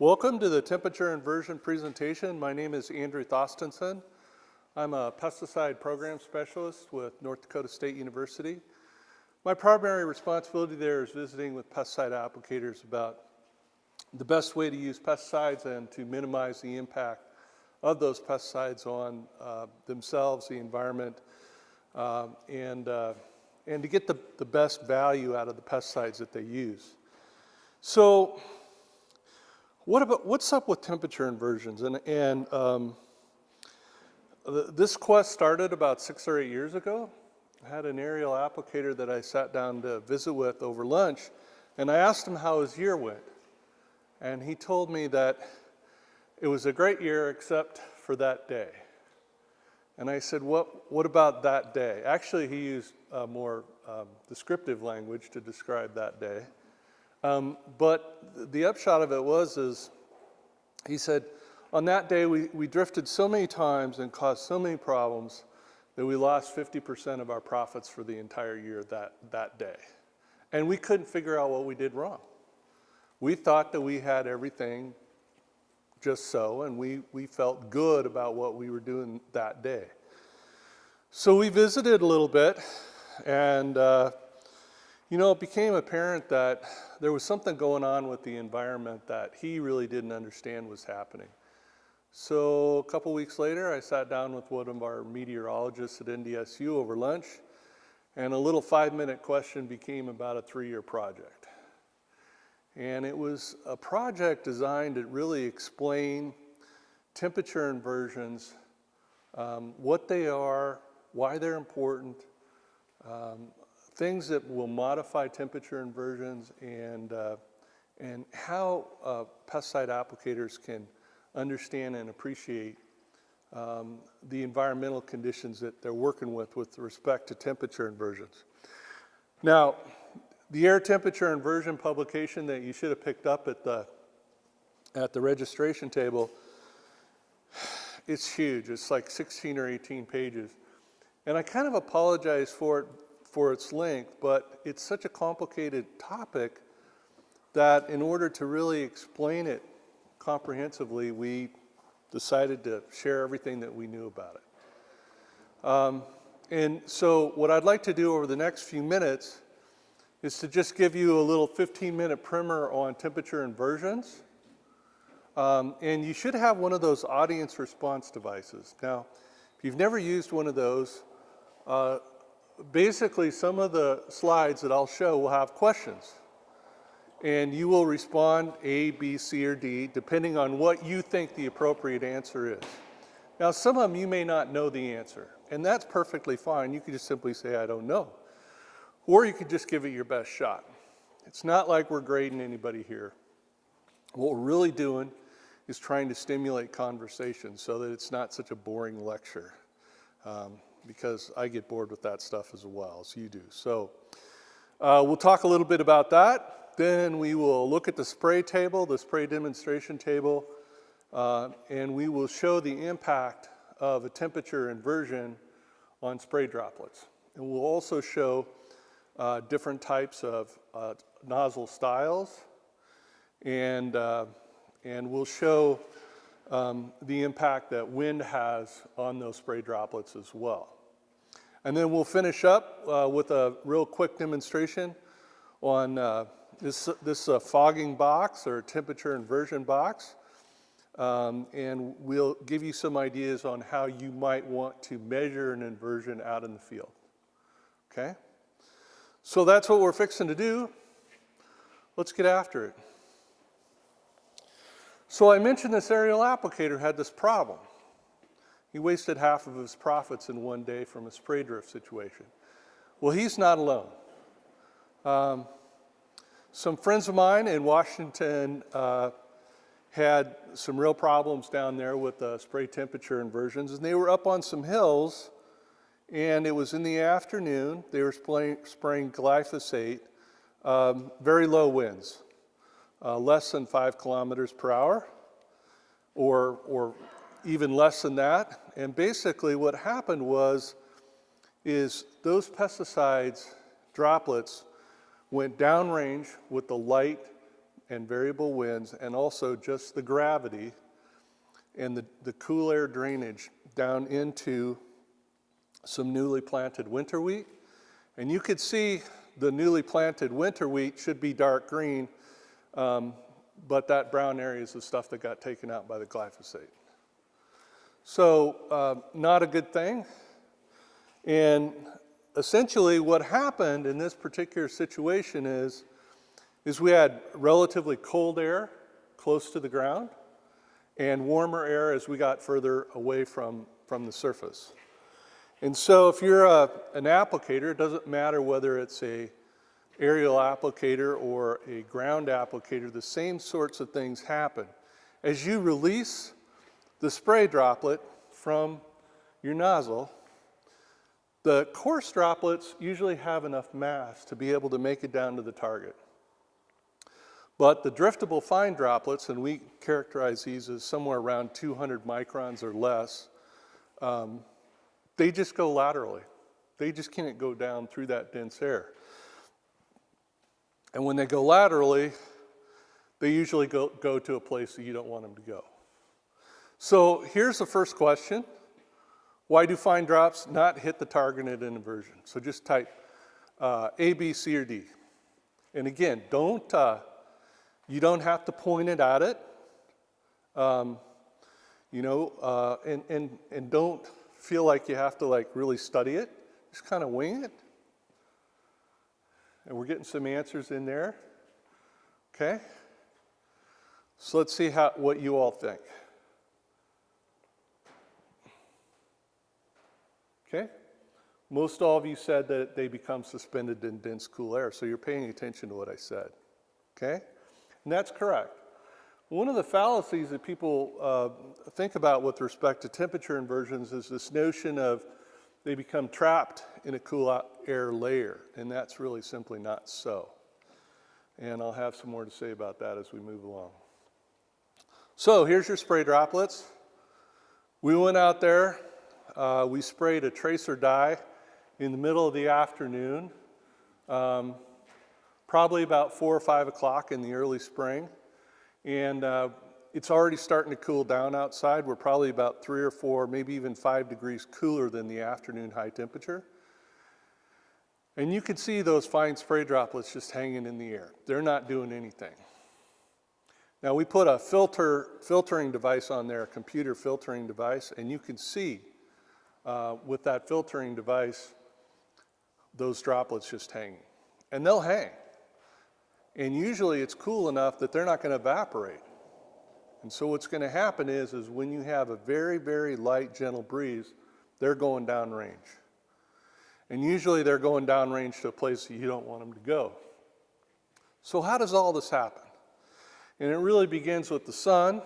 Welcome to the temperature inversion presentation. My name is Andrew Thostenson. I'm a pesticide program specialist with North Dakota State University. My primary responsibility there is visiting with pesticide applicators about the best way to use pesticides and to minimize the impact of those pesticides on themselves, the environment, and to get the best value out of the pesticides that they use. So what's up with temperature inversions? This quest started about 6 or 8 years ago. I had an aerial applicator that I sat down to visit with over lunch, and I asked him how his year went. And he told me that it was a great year except for that day. And I said, what about that day? Actually, he used more descriptive language to describe that day. But the upshot of it is he said, on that day we drifted so many times and caused so many problems that we lost 50% of our profits for the entire year that day. And we couldn't figure out what we did wrong. We thought that we had everything just so, and we felt good about what we were doing that day. So we visited a little bit, and it became apparent that there was something going on with the environment that he really didn't understand was happening. So a couple weeks later, I sat down with one of our meteorologists at NDSU over lunch, and a little 5-minute question became about a 3-year project. And it was a project designed to really explain temperature inversions, what they are, why they're important, things that will modify temperature inversions, and how pesticide applicators can understand and appreciate the environmental conditions that they're working with respect to temperature inversions. Now, the air temperature inversion publication that you should have picked up at the registration table, it's huge. It's like 16 or 18 pages. And I kind of apologize for its length, but it's such a complicated topic that in order to really explain it comprehensively, we decided to share everything that we knew about it. And so what I'd like to do over the next few minutes is to just give you a little 15-minute primer on temperature inversions. And you should have one of those audience response devices. Now, if you've never used one of those, basically some of the slides that I'll show will have questions. And you will respond A, B, C, or D, depending on what you think the appropriate answer is. Now, some of them you may not know the answer, and that's perfectly fine. You could just simply say, I don't know. Or you could just give it your best shot. It's not like we're grading anybody here. What we're really doing is trying to stimulate conversation so that it's not such a boring lecture, because I get bored with that stuff as well as you do. So we'll talk a little bit about that. Then we will look at the spray table, the spray demonstration table, and we will show the impact of a temperature inversion on spray droplets. And we'll also show different types of nozzle styles, and we'll show the impact that wind has on those spray droplets as well. And then we'll finish up with a real quick demonstration on this fogging box or temperature inversion box, and we'll give you some ideas on how you might want to measure an inversion out in the field. Okay? So that's what we're fixing to do. Let's get after it. So I mentioned this aerial applicator had this problem. He wasted half of his profits in one day from a spray drift situation. Well, he's not alone. Some friends of mine in Washington had some real problems down there with spray temperature inversions, and they were up on some hills, and it was in the afternoon. They were spraying glyphosate, very low winds, less than 5 kilometers per hour, or even less than that. And basically what happened is those pesticides droplets went downrange with the light and variable winds, and also just the gravity and the cool air drainage down into some newly planted winter wheat. And you could see the newly planted winter wheat should be dark green, but that brown area is the stuff that got taken out by the glyphosate. So not a good thing. And essentially what happened in this particular situation is we had relatively cold air close to the ground and warmer air as we got further away from the surface. And so if you're an applicator, it doesn't matter whether it's a aerial applicator or a ground applicator, the same sorts of things happen. As you release the spray droplet from your nozzle, the coarse droplets usually have enough mass to be able to make it down to the target. But the driftable fine droplets, and we characterize these as somewhere around 200 microns or less, they just go laterally. They just can't go down through that dense air. And when they go laterally, they usually go to a place that you don't want them to go. So here's the first question. Why do fine drops not hit the target at an inversion? So just type A, B, C, or D. And again, you don't have to point it at it. And don't feel like you have to really study it. Just kind of wing it. And we're getting some answers in there. Okay? So let's see what you all think. Okay? Most all of you said that they become suspended in dense cool air, so you're paying attention to what I said. Okay? And that's correct. One of the fallacies that people think about with respect to temperature inversions is this notion of they become trapped in a cool air layer, and that's really simply not so. And I'll have some more to say about that as we move along. So here's your spray droplets. We went out there, we sprayed a tracer dye in the middle of the afternoon, probably about 4 or 5 o'clock in the early spring. And it's already starting to cool down outside. We're probably about 3 or 4, maybe even 5 degrees cooler than the afternoon high temperature. And you can see those fine spray droplets just hanging in the air. They're not doing anything. Now we put a filtering device on there, a computer filtering device, and you can see with that filtering device, those droplets just hanging. And they'll hang. And usually it's cool enough that they're not going to evaporate. And so what's going to happen is when you have a very, very light, gentle breeze, they're going downrange. And usually they're going downrange to a place that you don't want them to go. So how does all this happen? And it really begins with the sun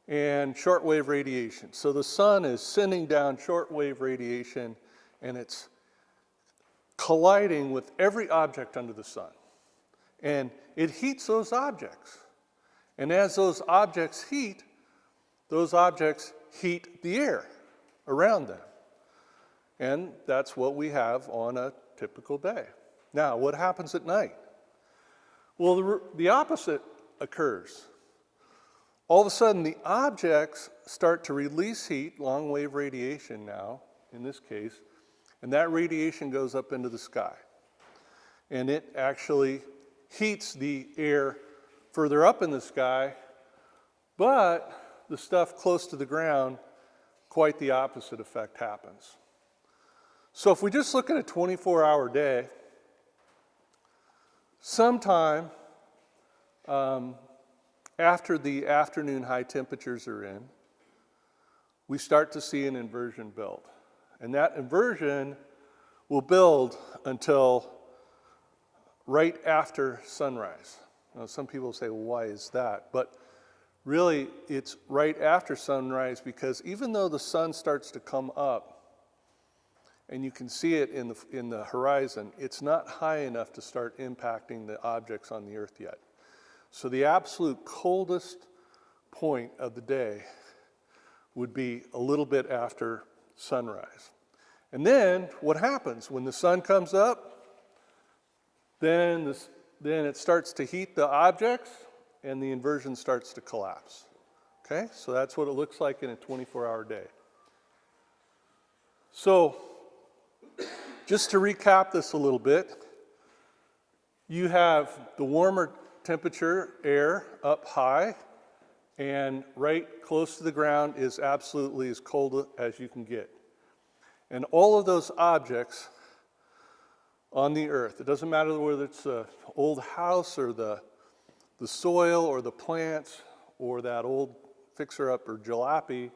and shortwave radiation. So the sun is sending down shortwave radiation, and it's colliding with every object under the sun. And it heats those objects. And as those objects heat the air around them. And that's what we have on a typical day. Now, what happens at night? Well, the opposite occurs. All of a sudden, the objects start to release heat, long wave radiation now, in this case, and that radiation goes up into the sky. And it actually heats the air further up in the sky, but the stuff close to the ground, quite the opposite effect happens. So if we just look at a 24-hour day, sometime after the afternoon high temperatures are in, we start to see an inversion build. And that inversion will build until right after sunrise. Now, some people say, well, why is that? But really, it's right after sunrise because even though the sun starts to come up, and you can see it in the horizon, it's not high enough to start impacting the objects on the earth yet. So the absolute coldest point of the day would be a little bit after sunrise. And then what happens when the sun comes up? Then then it starts to heat the objects and the inversion starts to collapse. Okay, so that's what it looks like in a 24-hour day. So just to recap this a little bit, you have the warmer temperature air up high, and right close to the ground is absolutely as cold as you can get. And all of those objects on the earth, it doesn't matter whether it's an old house or the soil or the plants or that old fixer-upper jalopy,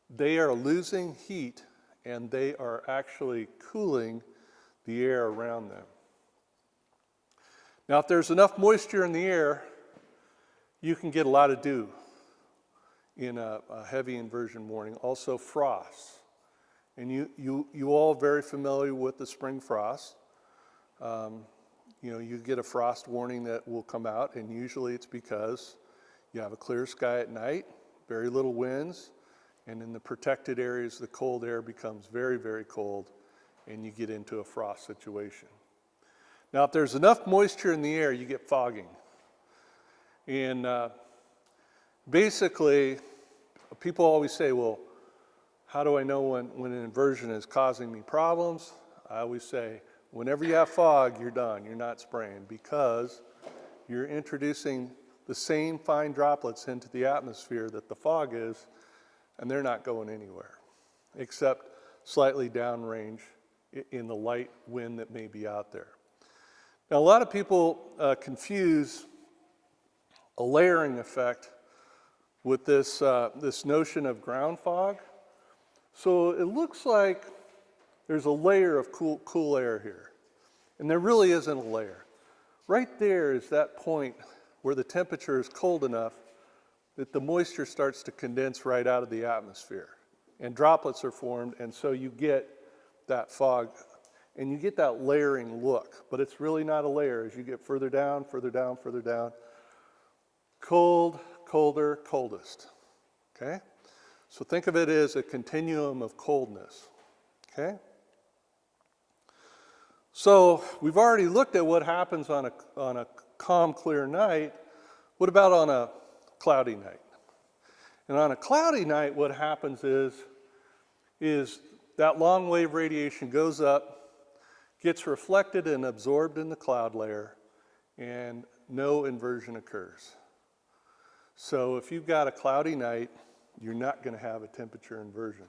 they are losing heat and they are actually cooling the air around them. Now, if there's enough moisture in the air, you can get a lot of dew in a heavy inversion morning. Also frost. And you all very familiar with the spring frost. You get a frost warning that will come out, and usually it's because you have a clear sky at night, very little winds, and in the protected areas, the cold air becomes very, very cold, and you get into a frost situation. Now, if there's enough moisture in the air, you get fogging. And basically, people always say, well, how do I know when an inversion is causing me problems? I always say, whenever you have fog, you're done. You're not spraying because you're introducing the same fine droplets into the atmosphere that the fog is, and they're not going anywhere, except slightly downrange in the light wind that may be out there. Now, a lot of people confuse a layering effect with this notion of ground fog. So it looks like there's a layer of cool air here, and there really isn't a layer. Right there is that point where the temperature is cold enough that the moisture starts to condense right out of the atmosphere, and droplets are formed, and so you get that fog, and you get that layering look, but it's really not a layer. As you get further down, further down, further down, cold, colder, coldest, okay? So think of it as a continuum of coldness, okay? So we've already looked at what happens on a calm, clear night. What about on a cloudy night? And on a cloudy night, what happens is that long wave radiation goes up, gets reflected and absorbed in the cloud layer, and no inversion occurs. So if you've got a cloudy night, you're not going to have a temperature inversion.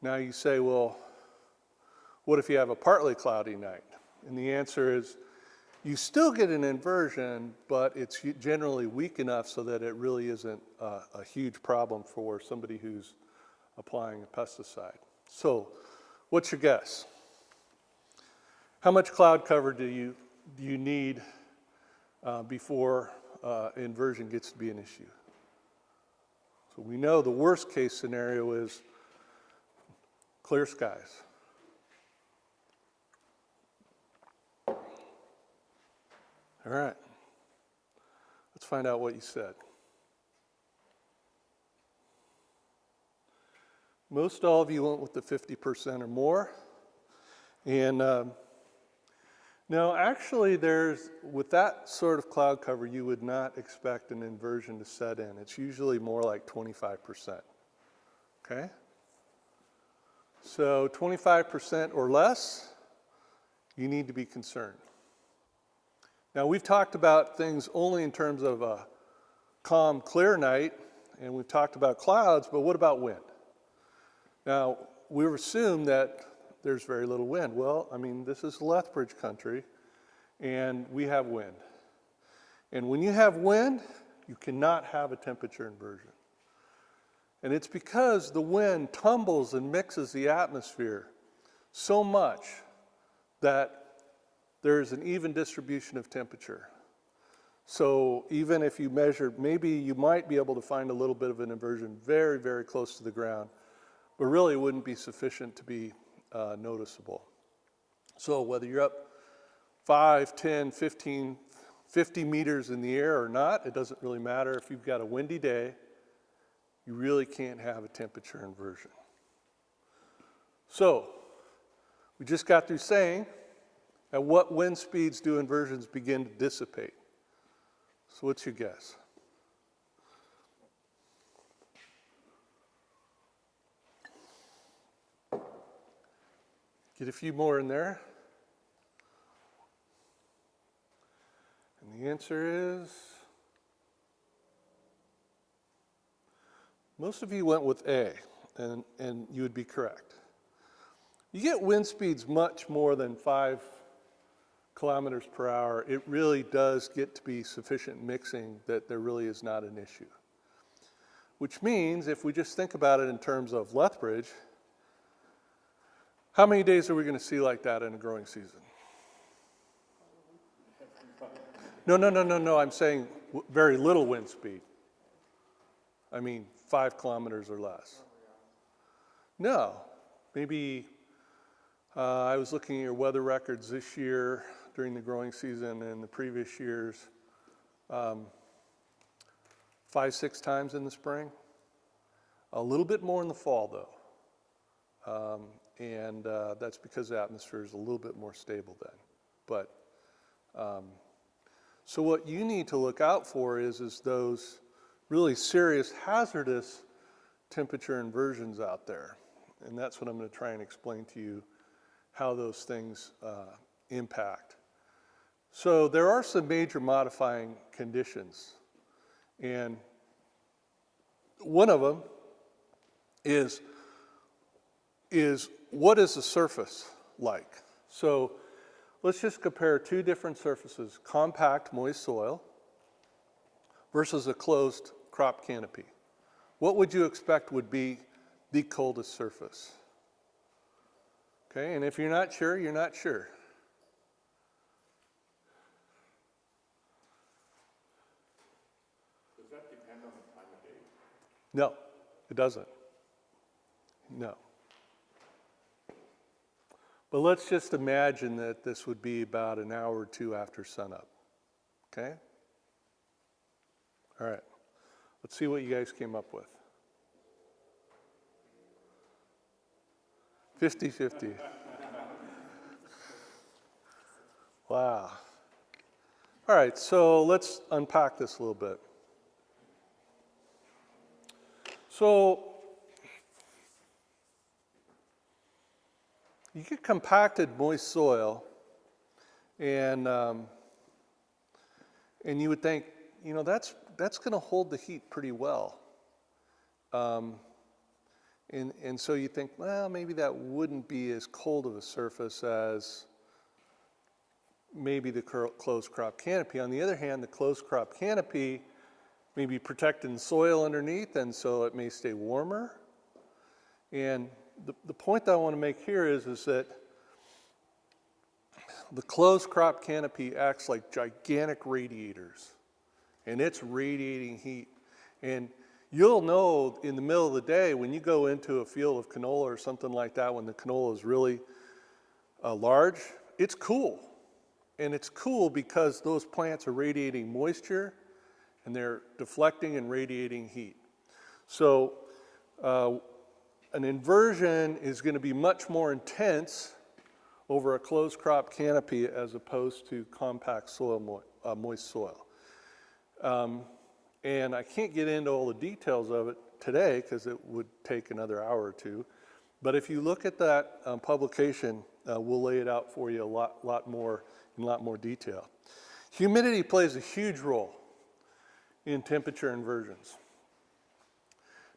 Now you say, well, what if you have a partly cloudy night? And the answer is, you still get an inversion, but it's generally weak enough so that it really isn't a huge problem for somebody who's applying a pesticide. So what's your guess? How much cloud cover do you need before inversion gets to be an issue? So we know the worst case scenario is clear skies. All right, let's find out what you said. Most all of you went with the 50% or more. And no, actually with that sort of cloud cover, you would not expect an inversion to set in. It's usually more like 25%, okay? So 25% or less, you need to be concerned. Now, we've talked about things only in terms of a calm, clear night, and we've talked about clouds, but what about wind? Now, we've assumed that there's very little wind. Well, I mean, this is Lethbridge country, and we have wind. And when you have wind, you cannot have a temperature inversion. And it's because the wind tumbles and mixes the atmosphere so much that there's an even distribution of temperature. So even if you measured, maybe you might be able to find a little bit of an inversion very, very close to the ground, but really it wouldn't be sufficient to be noticeable. So whether you're up 5, 10, 15, 50 meters in the air or not, it doesn't really matter. If you've got a windy day, you really can't have a temperature inversion. So we just got through saying At what wind speeds do inversions begin to dissipate? So what's your guess? Get a few more in there. And the answer is, most of you went with A, and you would be correct. You get wind speeds much more than 5 kilometers per hour. It really does get to be sufficient mixing that there really is not an issue. Which means, if we just think about it in terms of Lethbridge, how many days are we going to see like that in a growing season? No, I'm saying very little wind speed. I mean 5 kilometers or less. No, maybe I was looking at your weather records this year during the growing season and the previous years, 5-6 times in the spring. A little bit more in the fall though. And that's because the atmosphere is a little bit more stable then. But so what you need to look out for is those really serious hazardous temperature inversions out there. And that's what I'm going to try and explain to you how those things impact. So there are some major modifying conditions. And one of them is what is the surface like? So let's just compare 2 different surfaces, compact moist soil versus a closed crop canopy. What would you expect would be the coldest surface? Okay, and if you're not sure, you're not sure. Does that depend on the time of day? No, it doesn't. No. But let's just imagine that this would be about an hour or 2 after sunup. Okay? All right. Let's see what you guys came up with. 50-50. Wow. All right, so let's unpack this a little bit. So you get compacted moist soil, and you would think, you know, that's going to hold the heat pretty well. And so you think, well, maybe that wouldn't be as cold of a surface as maybe the closed crop canopy. On the other hand, the closed crop canopy may be protecting the soil underneath, and so it may stay warmer. And the point that I want to make here is that the closed crop canopy acts like gigantic radiators, and it's radiating heat. And you'll know in the middle of the day when you go into a field of canola or something like that, when the canola is really large, it's cool. And it's cool because those plants are radiating moisture and they're deflecting and radiating heat. So an inversion is going to be much more intense over a closed crop canopy as opposed to compact soil, moist soil. And I can't get into all the details of it today because it would take another hour or 2. But if you look at that publication, we'll lay it out for you in a lot more detail. Humidity plays a huge role in temperature inversions.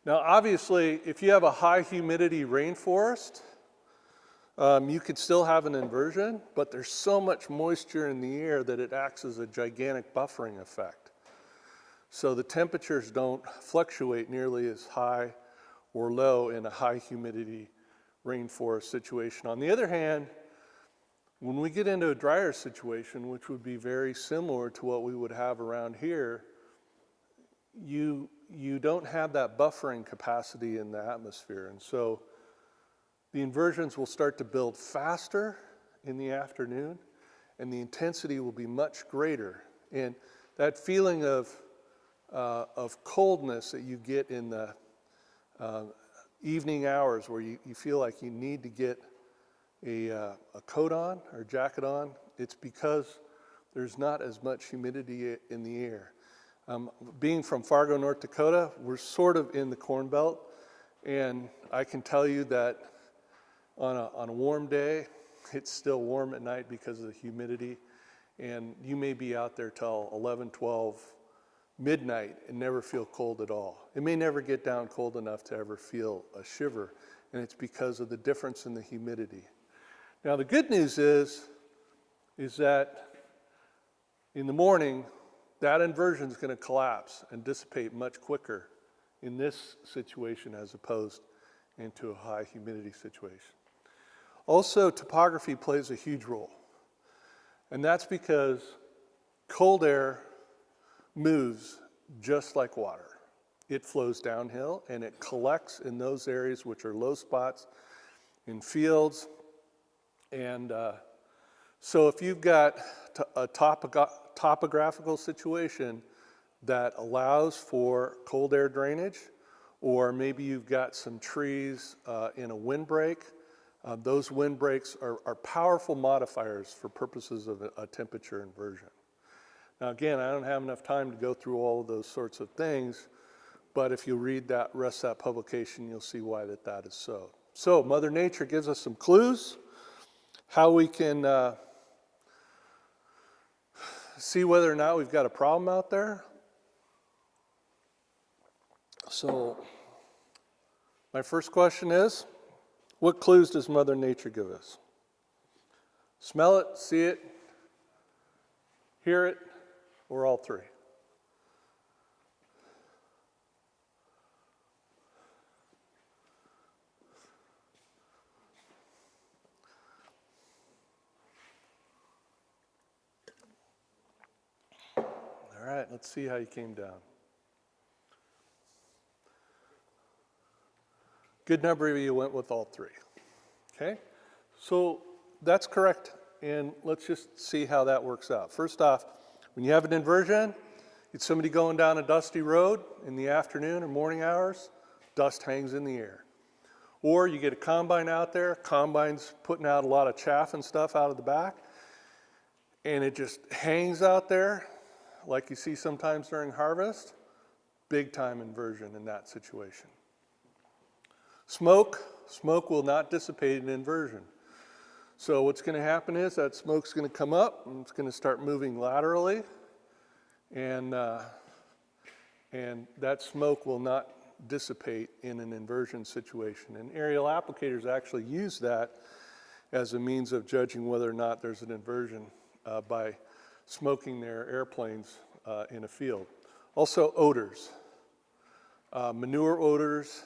Now, obviously, if you have a high humidity rainforest, you could still have an inversion, but there's so much moisture in the air that it acts as a gigantic buffering effect. So the temperatures don't fluctuate nearly as high or low in a high humidity rainforest situation. On the other hand, when we get into a drier situation, which would be very similar to what we would have around here, you don't have that buffering capacity in the atmosphere. And so the inversions will start to build faster in the afternoon, and the intensity will be much greater. And that feeling of coldness that you get in the evening hours where you feel like you need to get a coat on or jacket on, it's because there's not as much humidity in the air. Being from Fargo, North Dakota, we're sort of in the Corn Belt, and I can tell you that on a warm day, it's still warm at night because of the humidity, and you may be out there till 11, 12, midnight and never feel cold at all. It may never get down cold enough to ever feel a shiver, and it's because of the difference in the humidity. Now the good news is that in the morning, that inversion is going to collapse and dissipate much quicker in this situation as opposed into a high humidity situation. Also, topography plays a huge role, and that's because cold air moves just like water. It flows downhill and it collects in those areas which are low spots in fields. And so if you've got a topographical situation that allows for cold air drainage, or maybe you've got some trees in a windbreak, those windbreaks are powerful modifiers for purposes of a temperature inversion. Now again, I don't have enough time to go through all of those sorts of things, but if you read that rest of that publication, you'll see why that is so. So Mother Nature gives us some clues how we can see whether or not we've got a problem out there. So my first question is, what clues does Mother Nature give us? Smell it, see it, hear it, or all three? All right, let's see how you came down. Good number of you went with all three. Okay, so that's correct, and let's just see how that works out. First off, when you have an inversion, it's somebody going down a dusty road in the afternoon or morning hours, dust hangs in the air. Or you get a combine out there, combine's putting out a lot of chaff and stuff out of the back, and it just hangs out there like you see sometimes during harvest. Big time inversion in that situation. Smoke will not dissipate in inversion. So what's going to happen is that smoke's going to come up and it's going to start moving laterally, and that smoke will not dissipate in an inversion situation. And aerial applicators actually use that as a means of judging whether or not there's an inversion by smoking their airplanes in a field. Also odors, manure odors,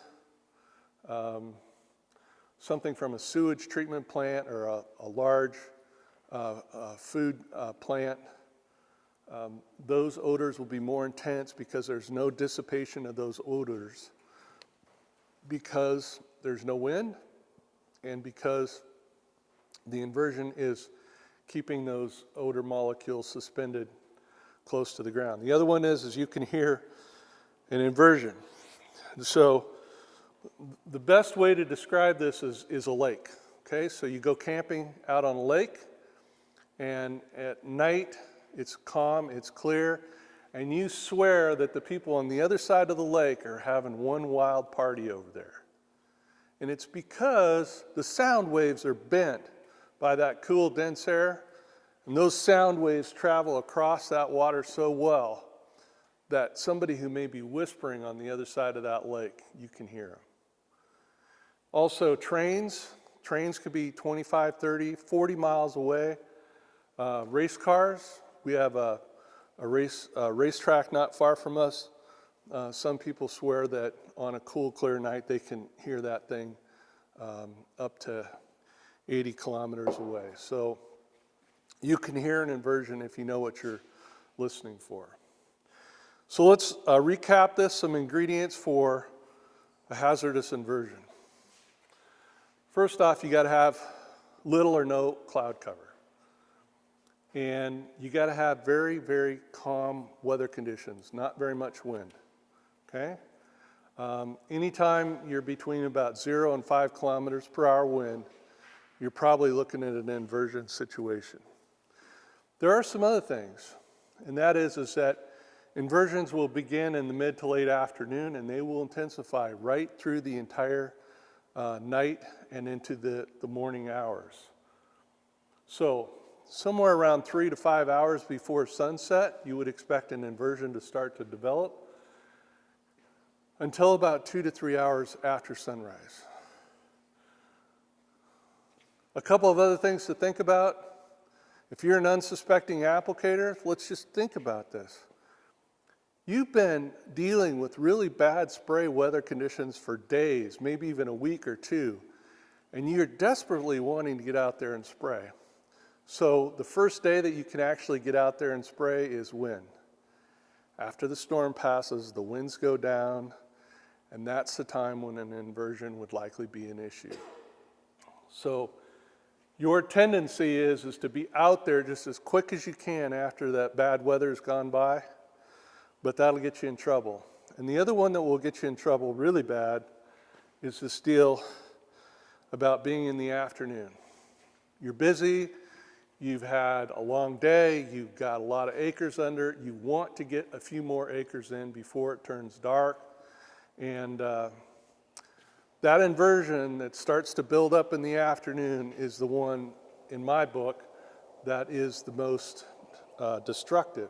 something from a sewage treatment plant or a large food plant. Those odors will be more intense because there's no dissipation of those odors, because there's no wind and because the inversion is keeping those odor molecules suspended close to the ground. The other one is you can hear an inversion. So the best way to describe this is a lake. Okay, so you go camping out on a lake, and at night it's calm, it's clear, and you swear that the people on the other side of the lake are having one wild party over there. And it's because the sound waves are bent by that cool, dense air, and those sound waves travel across that water so well that somebody who may be whispering on the other side of that lake, you can hear them. Also trains could be 25, 30, 40 miles away. Race cars, we have a racetrack not far from us. Some people swear that on a cool, clear night they can hear that thing up to 80 kilometers away. So you can hear an inversion if you know what you're listening for. So let's recap this, some ingredients for a hazardous inversion. First off, you got to have little or no cloud cover. And you got to have very, very calm weather conditions, not very much wind. Okay? Anytime you're between about 0 and 5 kilometers per hour wind, you're probably looking at an inversion situation. There are some other things, and that is that inversions will begin in the mid to late afternoon, and they will intensify right through the entire night and into the morning hours. So somewhere around 3 to 5 hours before sunset, you would expect an inversion to start to develop until about 2 to 3 hours after sunrise. A couple of other things to think about. If you're an unsuspecting applicator, let's just think about this. You've been dealing with really bad spray weather conditions for days, maybe even a week or two, and you're desperately wanting to get out there and spray. So the first day that you can actually get out there and spray is when? After the storm passes, the winds go down, and that's the time when an inversion would likely be an issue. So your tendency is to be out there just as quick as you can after that bad weather's gone by, but that'll get you in trouble. And the other one that will get you in trouble really bad is this deal about being in the afternoon. You're busy, you've had a long day, you've got a lot of acres under, you want to get a few more acres in before it turns dark, and that inversion that starts to build up in the afternoon is the one, in my book, that is the most destructive.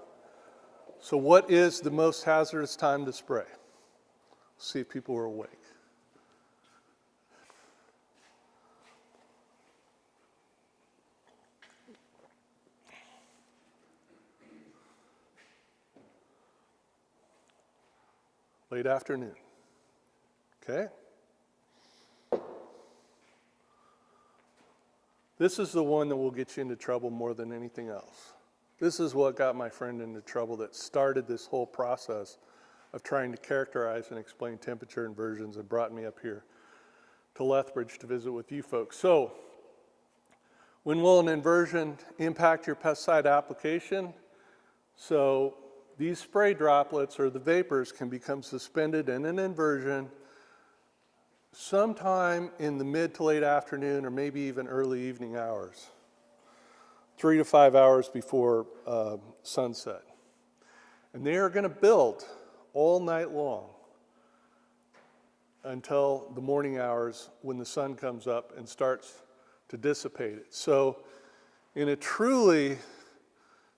So what is the most hazardous time to spray? See if people are awake. Late afternoon. Okay? This is the one that will get you into trouble more than anything else. This is what got my friend into trouble that started this whole process of trying to characterize and explain temperature inversions and brought me up here to Lethbridge to visit with you folks. So, when will an inversion impact your pesticide application? So, these spray droplets or the vapors can become suspended in an inversion sometime in the mid to late afternoon or maybe even early evening hours, 3 to 5 hours before sunset. And they are going to build all night long until the morning hours when the sun comes up and starts to dissipate it. So in a truly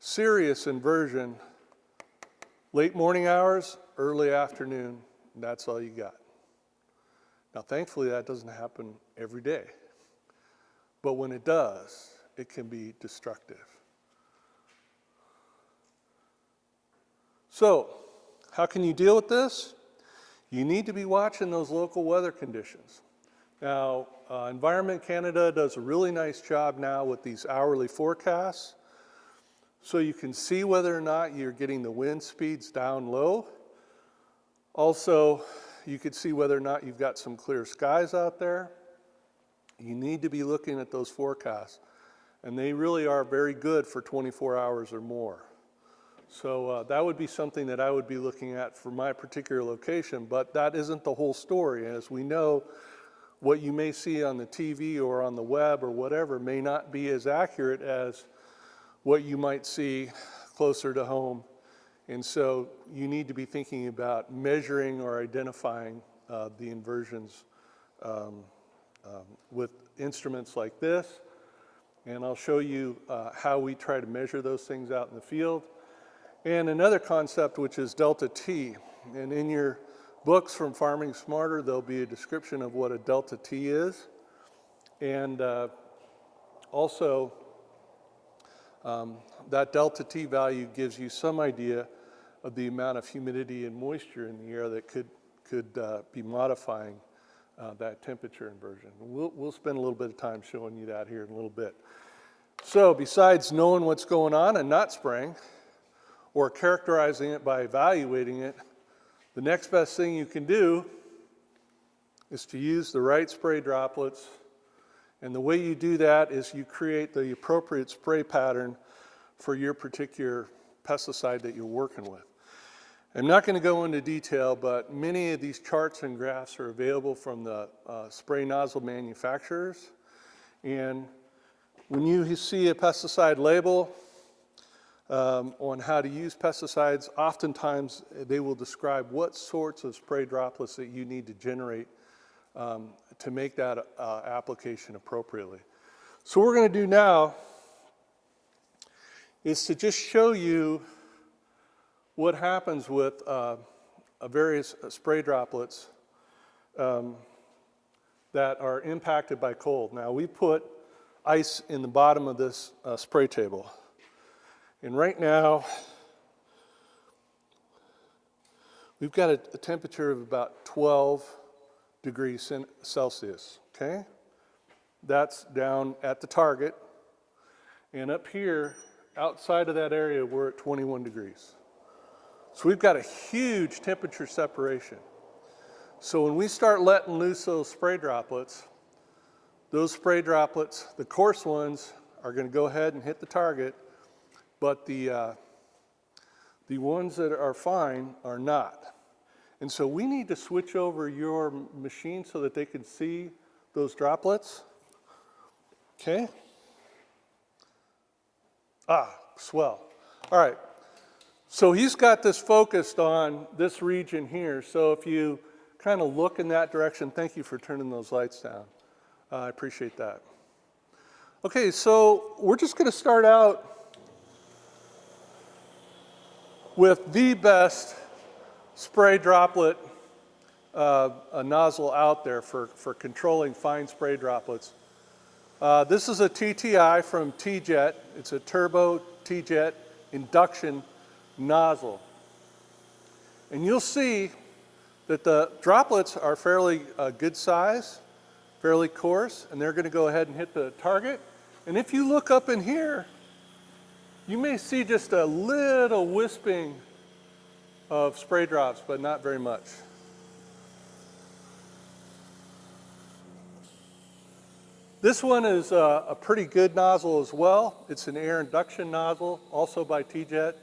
serious inversion, late morning hours, early afternoon, that's all you got. Now, thankfully, that doesn't happen every day. But when it does, it can be destructive. So, how can you deal with this? You need to be watching those local weather conditions. Now, Environment Canada does a really nice job now with these hourly forecasts. So you can see whether or not you're getting the wind speeds down low. Also, you can see whether or not you've got some clear skies out there. You need to be looking at those forecasts. And they really are very good for 24 hours or more. So that would be something that I would be looking at for my particular location, but that isn't the whole story. As we know, what you may see on the TV or on the web or whatever may not be as accurate as what you might see closer to home. And so you need to be thinking about measuring or identifying the inversions with instruments like this. And I'll show you how we try to measure those things out in the field. And another concept, which is delta T. And in your books from Farming Smarter, there'll be a description of what a delta T is. And also, that delta T value gives you some idea of the amount of humidity and moisture in the air that could be modifying that temperature inversion. We'll spend a little bit of time showing you that here in a little bit. So besides knowing what's going on and not spraying, or characterizing it by evaluating it, the next best thing you can do is to use the right spray droplets. And the way you do that is you create the appropriate spray pattern for your particular pesticide that you're working with. I'm not going to go into detail, but many of these charts and graphs are available from the spray nozzle manufacturers. And when you see a pesticide label on how to use pesticides, oftentimes they will describe what sorts of spray droplets that you need to generate to make that application appropriately. So what we're going to do now is to just show you what happens with various spray droplets that are impacted by cold. Now, we put ice in the bottom of this spray table. And right now, we've got a temperature of about 12 degrees Celsius, okay? That's down at the target. And up here, outside of that area, we're at 21 degrees. So we've got a huge temperature separation. So when we start letting loose those spray droplets, the coarse ones, are going to go ahead and hit the target, but the ones that are fine are not. And so we need to switch over your machine so that they can see those droplets. Okay? Swell. All right. So he's got this focused on this region here. So if you kind of look in that direction, thank you for turning those lights down. I appreciate that. Okay, so we're just going to start out with the best spray droplet a nozzle out there for controlling fine spray droplets. This is a TTI from T-Jet. It's a turbo T-Jet induction nozzle. And you'll see that the droplets are fairly good size, fairly coarse, and they're going to go ahead and hit the target. And if you look up in here, you may see just a little wisping of spray drops, but not very much. This one is a pretty good nozzle as well. It's an air induction nozzle, also by T-Jet.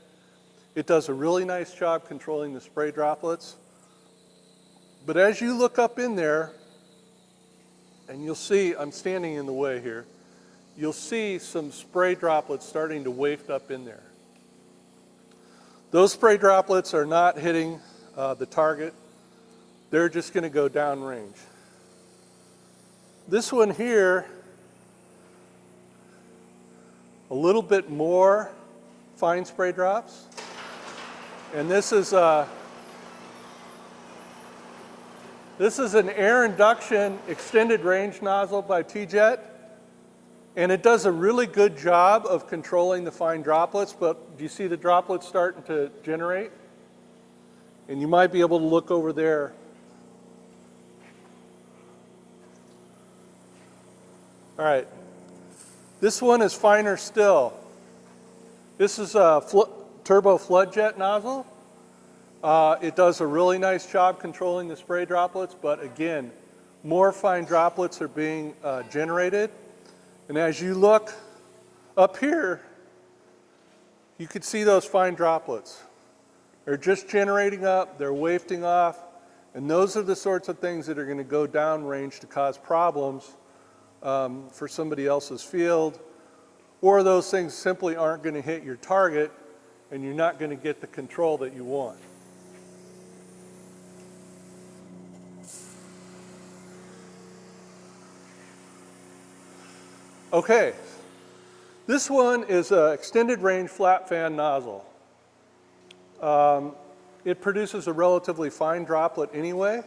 It does a really nice job controlling the spray droplets. But as you look up in there, and you'll see, I'm standing in the way here, you'll see some spray droplets starting to waft up in there. Those spray droplets are not hitting the target. They're just going to go downrange. This one here, a little bit more fine spray drops. And this is an air induction extended range nozzle by T-Jet. And it does a really good job of controlling the fine droplets, but do you see the droplets starting to generate? And you might be able to look over there. All right, this one is finer still. This is a turbo flood jet nozzle. It does a really nice job controlling the spray droplets, but again, more fine droplets are being generated. And as you look up here, you can see those fine droplets. They're just generating up, they're wafting off, and those are the sorts of things that are going to go downrange to cause problems for somebody else's field, or those things simply aren't going to hit your target and you're not going to get the control that you want. Okay, this one is an extended range flat fan nozzle. It produces a relatively fine droplet anyway,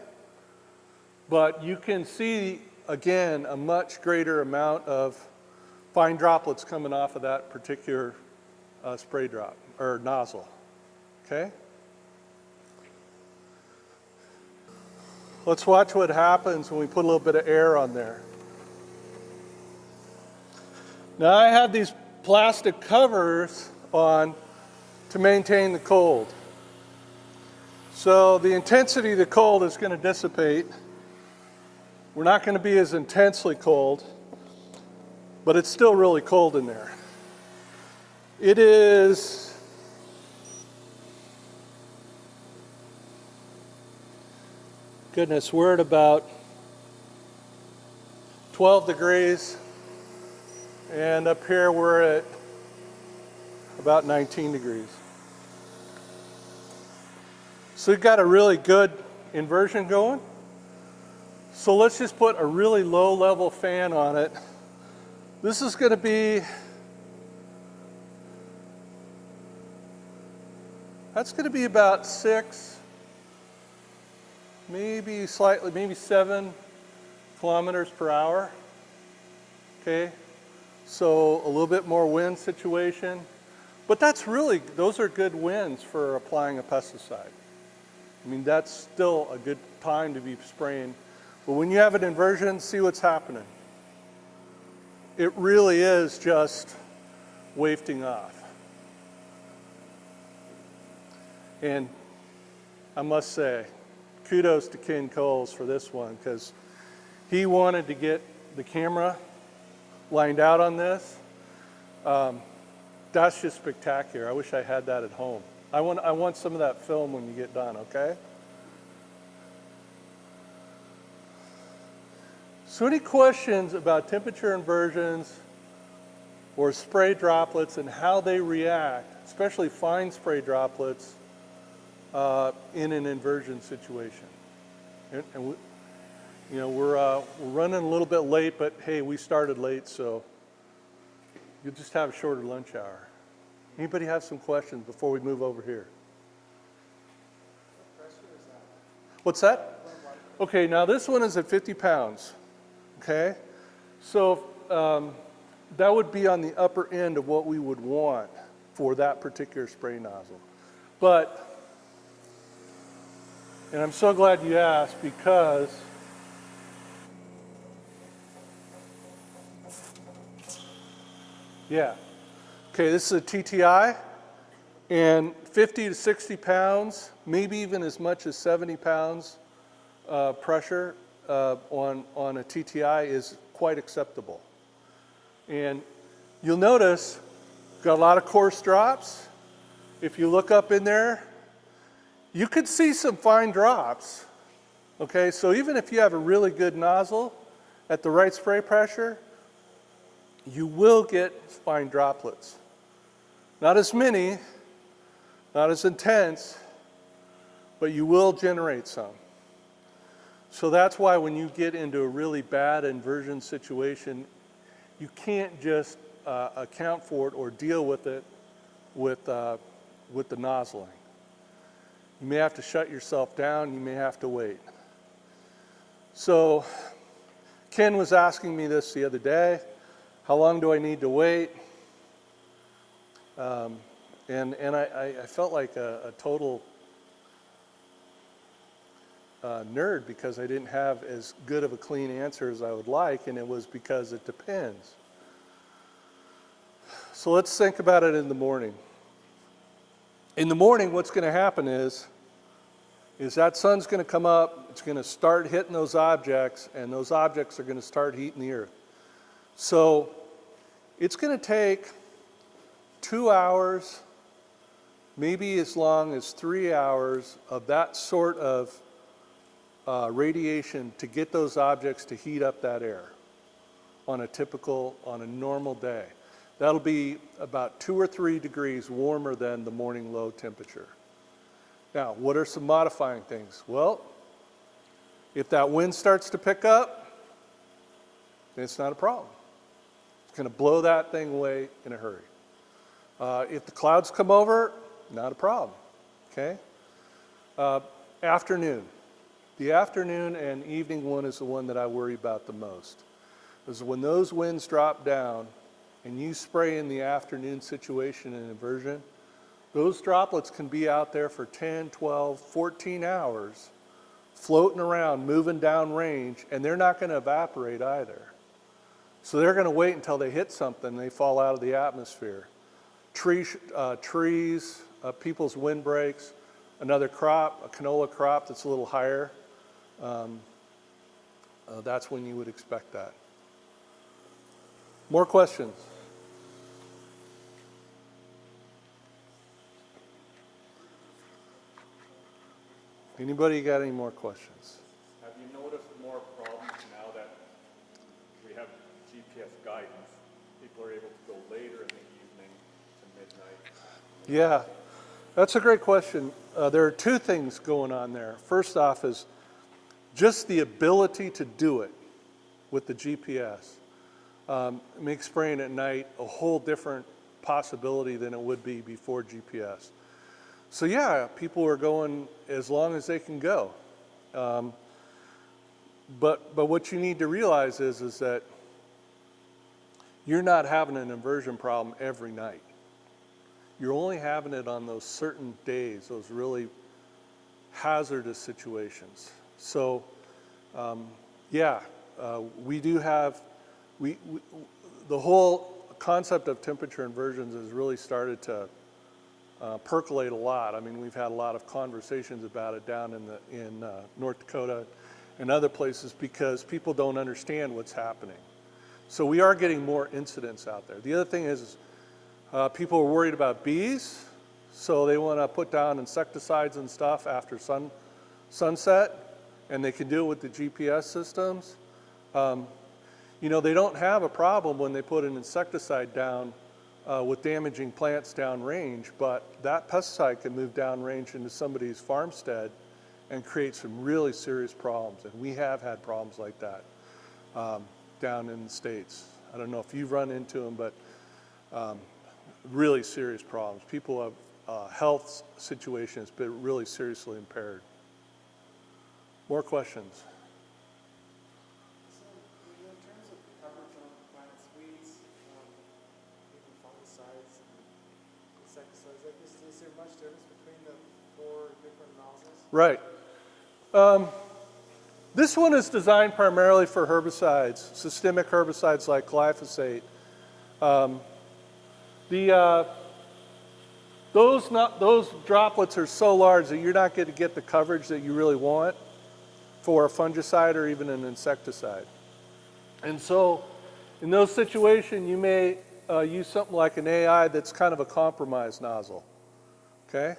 but you can see again a much greater amount of fine droplets coming off of that particular spray drop or nozzle. Okay? Let's watch what happens when we put a little bit of air on there. Now I have these plastic covers on to maintain the cold. So the intensity of the cold is going to dissipate. We're not going to be as intensely cold, but it's still really cold in there. It is goodness, we're at about 12 degrees. And up here we're at about 19 degrees. So we've got a really good inversion going. So let's just put a really low level fan on it. This is going to be, that's going to be about 6, maybe 7 kilometers per hour. Okay, so a little bit more wind situation. But those are good winds for applying a pesticide. I mean, that's still a good time to be spraying. But when you have an inversion, see what's happening. It really is just wafting off. And I must say, kudos to Ken Coles for this one, because he wanted to get the camera lined out on this. That's just spectacular. I wish I had that at home. I want some of that film when you get done, okay? So any questions about temperature inversions or spray droplets and how they react, especially fine spray droplets, in an inversion situation? And we're running a little bit late, but hey, we started late, so you'll just have a shorter lunch hour. Anybody have some questions before we move over here? What pressure is that? What's that? Okay, now this one is at 50 pounds. Okay, so that would be on the upper end of what we would want for that particular spray nozzle. But, and I'm so glad you asked, because yeah. Okay, this is a TTI, and 50 to 60 pounds, maybe even as much as 70 pounds pressure on a TTI is quite acceptable. And you'll notice, got a lot of coarse drops. If you look up in there, you could see some fine drops. Okay, so even if you have a really good nozzle at the right spray pressure, you will get fine droplets. Not as many, not as intense, but you will generate some. So that's why when you get into a really bad inversion situation, you can't just account for it or deal with it with the nozzling. You may have to shut yourself down, you may have to wait. So Ken was asking me this the other day, how long do I need to wait? And I felt like a total nerd because I didn't have as good of a clean answer as I would like, and it was because it depends. So let's think about it in the morning. In the morning, what's going to happen is that sun's going to come up, it's going to start hitting those objects, and those objects are going to start heating the earth. So it's going to take 2 hours, maybe as long as 3 hours of that sort of radiation to get those objects to heat up that air on a normal day. That'll be about 2 or 3 degrees warmer than the morning low temperature. Now, what are some modifying things? Well, if that wind starts to pick up, then it's not a problem. It's going to blow that thing away in a hurry. If the clouds come over, not a problem, okay? Afternoon. The afternoon and evening one is the one that I worry about the most. Because when those winds drop down and you spray in the afternoon situation in inversion, those droplets can be out there for 10, 12, 14 hours, floating around, moving down range, and they're not going to evaporate either. So they're going to wait until they hit something and they fall out of the atmosphere. Trees, people's windbreaks, another crop, a canola crop that's a little higher, that's when you would expect that. More questions? Anybody got any more questions? Have you noticed more problems now that we have GPS guidance people are able to go later in the evening to midnight. Yeah, that's a great question. There are two things going on there. First off is just the ability to do it with the GPS. Makes spraying at night a whole different possibility than it would be before GPS. So yeah, people are going as long as they can go. But what you need to realize is that you're not having an inversion problem every night. You're only having it on those certain days, those really hazardous situations. So we do have, the whole concept of temperature inversions has really started to percolate a lot. I mean, we've had a lot of conversations about it down in North Dakota and other places because people don't understand what's happening. So we are getting more incidents out there. The other thing is people are worried about bees, so they want to put down insecticides and stuff after sunset, and they can do it with the GPS systems. You know, they don't have a problem when they put an insecticide down with damaging plants downrange, but that pesticide can move downrange into somebody's farmstead and create some really serious problems. And we have had problems like that down in the States. I don't know if you've run into them, but really serious problems. People have health situations been really seriously impaired. More questions? So, in terms of coverage on plants, weeds, even fungicides, and insecticides, is there much difference between the 4 different nozzles? Right. This one is designed primarily for herbicides, systemic herbicides like glyphosate. Those droplets are so large that you're not going to get the coverage that you really want for a fungicide or even an insecticide. And so in those situations, you may use something like an AI that's kind of a compromised nozzle. Okay?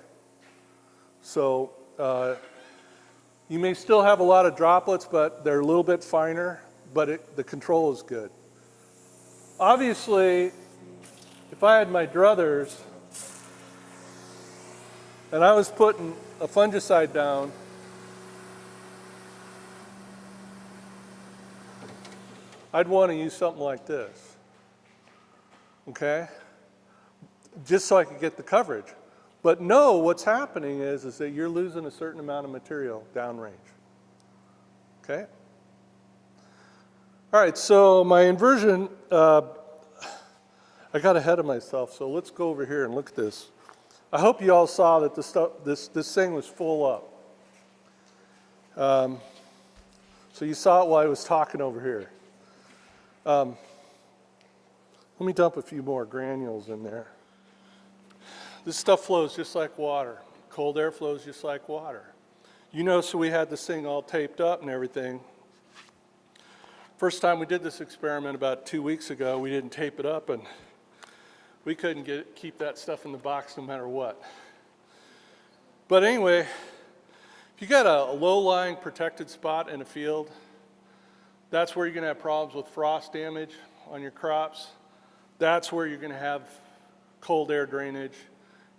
So you may still have a lot of droplets, but they're a little bit finer, but the control is good. Obviously, if I had my druthers and I was putting a fungicide down, I'd want to use something like this, okay? Just so I could get the coverage. But no, what's happening is that you're losing a certain amount of material downrange, okay? All right, so my inversion, I got ahead of myself, so let's go over here and look at this. I hope you all saw that this thing was full up. So you saw it while I was talking over here. Let me dump a few more granules in there. This stuff flows just like water. Cold air flows just like water. You know, so we had this thing all taped up and everything. First time we did this experiment about 2 weeks ago, we didn't tape it up, and we couldn't keep that stuff in the box no matter what. But anyway, if you got a low-lying protected spot in a field, that's where you're going to have problems with frost damage on your crops. That's where you're going to have cold air drainage,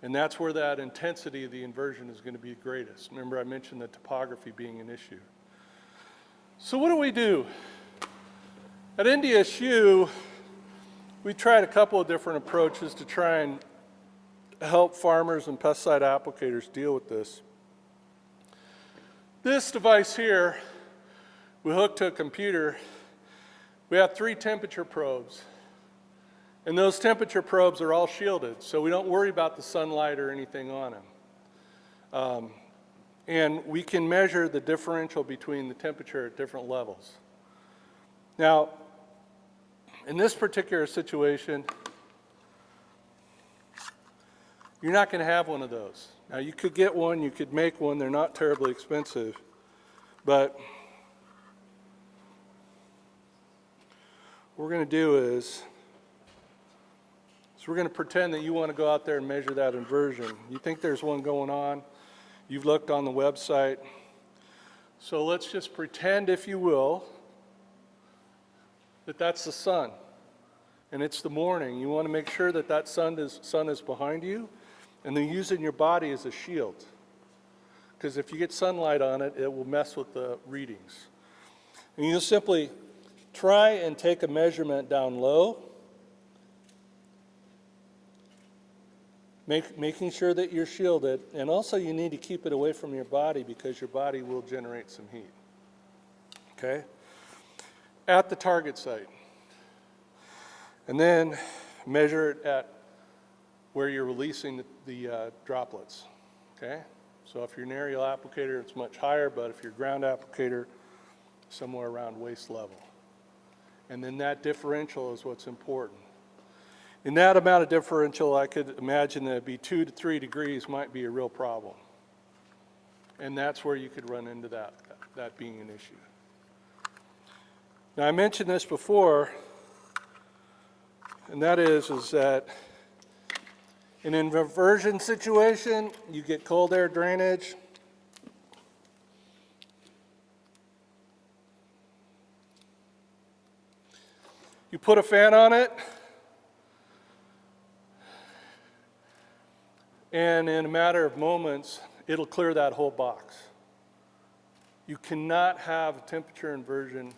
and that's where that intensity of the inversion is going to be greatest. Remember, I mentioned the topography being an issue. So what do? At NDSU, we tried a couple of different approaches to try and help farmers and pesticide applicators deal with this. This device here, we hook to a computer. We have 3 temperature probes. And those temperature probes are all shielded, so we don't worry about the sunlight or anything on them. And we can measure the differential between the temperature at different levels. Now, in this particular situation, you're not going to have one of those. Now, you could get one, you could make one, they're not terribly expensive, but what we're going to do is we're going to pretend that you want to go out there and measure that inversion. You think there's one going on, you've looked on the website, so let's just pretend, if you will, that that's the sun. and it's the morning, you want to make sure that that sun is behind you, and then using your body as a shield. Because if you get sunlight on it, it will mess with the readings. And you simply try and take a measurement down low, making sure that you're shielded, and also you need to keep it away from your body because your body will generate some heat. Okay? At the target site. And then measure it at where you're releasing the droplets. Okay? So if you're an aerial applicator, it's much higher, but if you're a ground applicator, somewhere around waist level. And then that differential is what's important. In that amount of differential, I could imagine that it'd be 2 to 3 degrees might be a real problem. And that's where you could run into that being an issue. Now, I mentioned this before, and that is that in an inversion situation, you get cold air drainage. You put a fan on it, and in a matter of moments, it'll clear that whole box. You cannot have a temperature inversion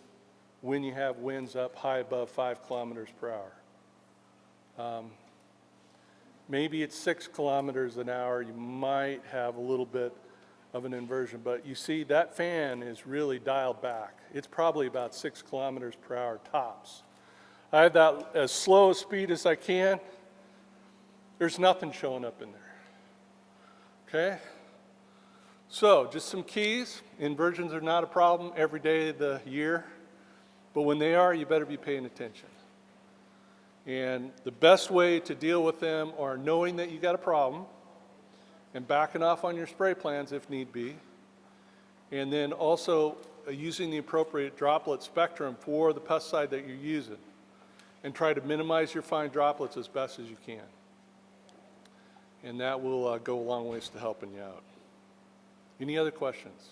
when you have winds up high above 5 kilometers per hour. Maybe it's 6 kilometers an hour, you might have a little bit of an inversion, but you see that fan is really dialed back. It's probably about 6 kilometers per hour tops. I have that as slow a speed as I can. There's nothing showing up in there. Okay? So, just some keys. Inversions are not a problem every day of the year, but when they are, you better be paying attention. And the best way to deal with them are knowing that you got a problem and backing off on your spray plans if need be, and then also using the appropriate droplet spectrum for the pesticide that you're using, and try to minimize your fine droplets as best as you can. And that will go a long ways to helping you out. Any other questions?